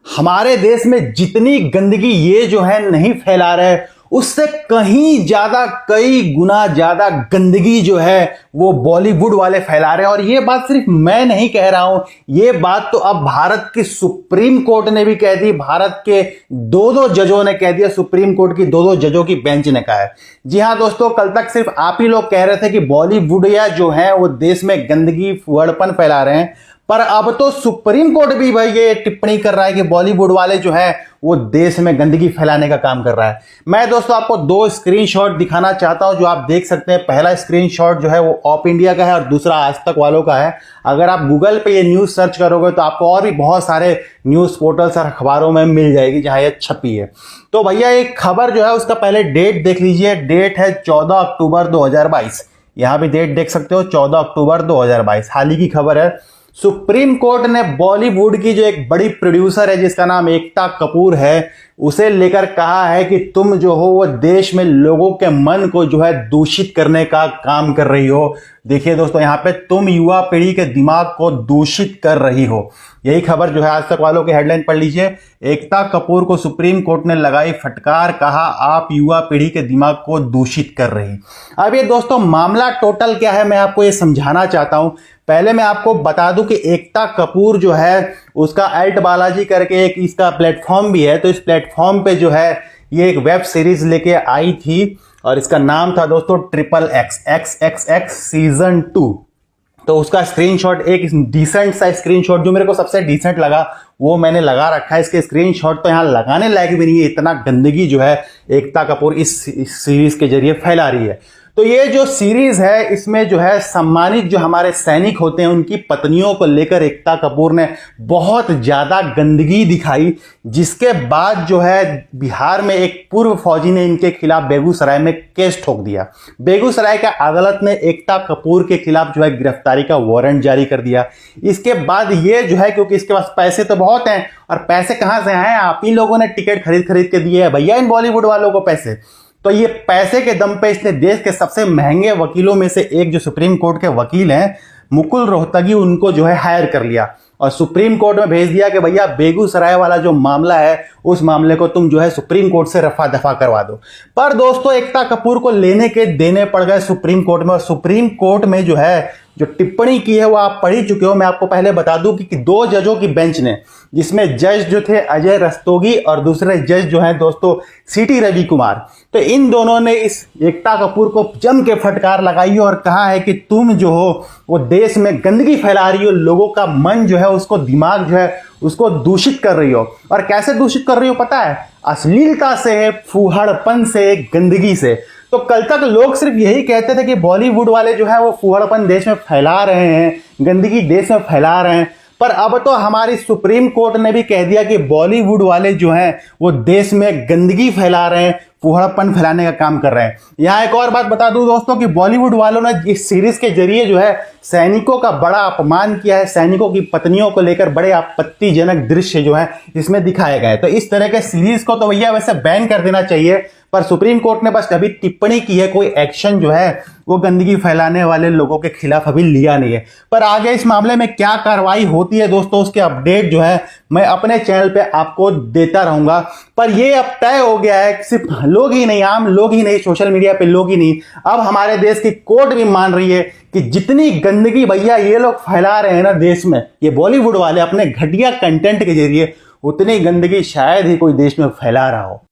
हमारे देश में जितनी गंदगी ये जो है नहीं फैला रहे, उससे कहीं ज्यादा, कई गुना ज्यादा गंदगी जो है वो बॉलीवुड वाले फैला रहे हैं। और ये बात सिर्फ मैं नहीं कह रहा हूं, ये बात तो अब भारत की सुप्रीम कोर्ट ने भी कह दी, भारत के दो जजों ने कह दिया, सुप्रीम कोर्ट की दो जजों की बेंच ने कहा है। जी हां दोस्तों, कल तक सिर्फ आप ही लोग कह रहे थे कि बॉलीवुड या जो है वो देश में गंदगी फुहड़पन फैला रहे हैं, पर अब तो सुप्रीम कोर्ट भी भाई ये टिप्पणी कर रहा है कि बॉलीवुड वाले जो है वो देश में गंदगी फैलाने का काम कर रहा है। मैं दोस्तों आपको दो स्क्रीनशॉट दिखाना चाहता हूं जो आप देख सकते हैं। पहला स्क्रीनशॉट जो है वो ऑप इंडिया का है और दूसरा आज तक वालों का है। अगर आप गूगल पे ये न्यूज सर्च करोगे तो आपको और भी बहुत सारे न्यूज पोर्टल्स और अखबारों में मिल जाएगी जहां ये छपी है। तो भैया एक खबर जो है उसका पहले डेट देख लीजिए। डेट है 14 अक्टूबर 2022। यहां भी डेट देख सकते हो, 14 अक्टूबर 2022, हाल ही की खबर है। सुप्रीम कोर्ट ने बॉलीवुड की जो एक बड़ी प्रोड्यूसर है जिसका नाम एकता कपूर है, उसे लेकर कहा है कि तुम जो हो वो देश में लोगों के मन को जो है दूषित करने का काम कर रही हो। देखिए दोस्तों, यहाँ पे तुम युवा पीढ़ी के दिमाग को दूषित कर रही हो, यही खबर जो है आज तक वालों के हेडलाइन पढ़ लीजिए। एकता कपूर को सुप्रीम कोर्ट ने लगाई फटकार, कहा आप युवा पीढ़ी के दिमाग को दूषित कर रही। अब ये दोस्तों मामला टोटल क्या है मैं आपको ये समझाना चाहता हूं। पहले मैं आपको बता दूं कि एकता कपूर जो है उसका एल्ट बालाजी करके एक इसका प्लेटफॉर्म भी है। तो इस प्लेटफॉर्म पे जो है ये एक वेब सीरीज लेके आई थी और इसका नाम था दोस्तों XXX सीजन 2। तो उसका स्क्रीनशॉट, एक डिसेंट सा स्क्रीनशॉट जो मेरे को सबसे डिसेंट लगा वो मैंने लगा रखा है। इसके स्क्रीनशॉट तो यहां लगाने लायक भी नहीं है, इतना गंदगी जो है एकता कपूर इस सीरीज के जरिए फैला रही है। तो ये जो सीरीज है इसमें जो है सम्मानित जो हमारे सैनिक होते हैं उनकी पत्नियों को लेकर एकता कपूर ने बहुत ज्यादा गंदगी दिखाई, जिसके बाद जो है बिहार में एक पूर्व फौजी ने इनके खिलाफ बेगूसराय में केस ठोक दिया। बेगूसराय का अदालत ने एकता कपूर के खिलाफ जो है गिरफ्तारी का वारंट जारी कर दिया। इसके बाद ये जो है, क्योंकि इसके पास पैसे तो बहुत हैं और पैसे कहां से आए, आप ही लोगों ने टिकट खरीद खरीद के दिए है भैया इन बॉलीवुड वालों को पैसे। तो ये पैसे के दम पे इसने देश के सबसे महंगे वकीलों में से एक जो सुप्रीम कोर्ट के वकील हैं मुकुल रोहतगी, उनको जो है हायर कर लिया और सुप्रीम कोर्ट में भेज दिया कि भैया बेगूसराय वाला जो मामला है उस मामले को तुम जो है सुप्रीम कोर्ट से रफा दफा करवा दो। पर दोस्तों एकता कपूर को लेने के देने पड़ गए सुप्रीम कोर्ट में, और सुप्रीम कोर्ट में जो है जो टिप्पणी की है वो आप पढ़ ही चुके हो। मैं आपको पहले बता दूं कि दो जजों की बेंच ने, जिसमें जज जो थे अजय रस्तोगी और दूसरे जज जो हैं दोस्तों सीटी रवि कुमार, तो इन दोनों ने इस एकता कपूर को जम के फटकार लगाई और कहा है कि तुम जो हो वो देश में गंदगी फैला रही हो, लोगों का मन जो है उसको, दिमाग जो है उसको दूषित कर रही हो। और कैसे दूषित कर रही हो पता है? अश्लीलता से, फूहड़पन से, गंदगी से। तो कल तक लोग सिर्फ यही कहते थे कि बॉलीवुड वाले जो है वो फूहड़पन देश में फैला रहे हैं, गंदगी देश में फैला रहे हैं, पर अब तो हमारी सुप्रीम कोर्ट ने भी कह दिया कि बॉलीवुड वाले जो हैं वो देश में गंदगी फैला रहे हैं, फूहड़पन फैलाने का काम कर रहे हैं। यहाँ एक और बात बता दूं दोस्तों कि बॉलीवुड वालों ने इस सीरीज के जरिए जो है सैनिकों का बड़ा अपमान किया है, सैनिकों की पत्नियों को लेकर बड़े आपत्तिजनक दृश्य जो है इसमें दिखाए गए। तो इस तरह के सीरीज को तो भैया वैसे बैन कर देना चाहिए, पर सुप्रीम कोर्ट ने बस अभी टिप्पणी की है, कोई एक्शन जो है वो गंदगी फैलाने वाले लोगों के खिलाफ अभी लिया नहीं है। पर आगे इस मामले में क्या कार्रवाई होती है दोस्तों उसके अपडेट जो है मैं अपने चैनल पे आपको देता रहूंगा। पर ये अब तय हो गया है, सिर्फ लोग ही नहीं, आम लोग ही नहीं, सोशल मीडिया पे लोग ही नहीं, अब हमारे देश की कोर्ट भी मान रही है कि जितनी गंदगी भैया ये लोग फैला रहे हैं ना देश में, ये बॉलीवुड वाले अपने घटिया कंटेंट के जरिए, उतनी गंदगी शायद ही कोई देश में फैला रहा हो।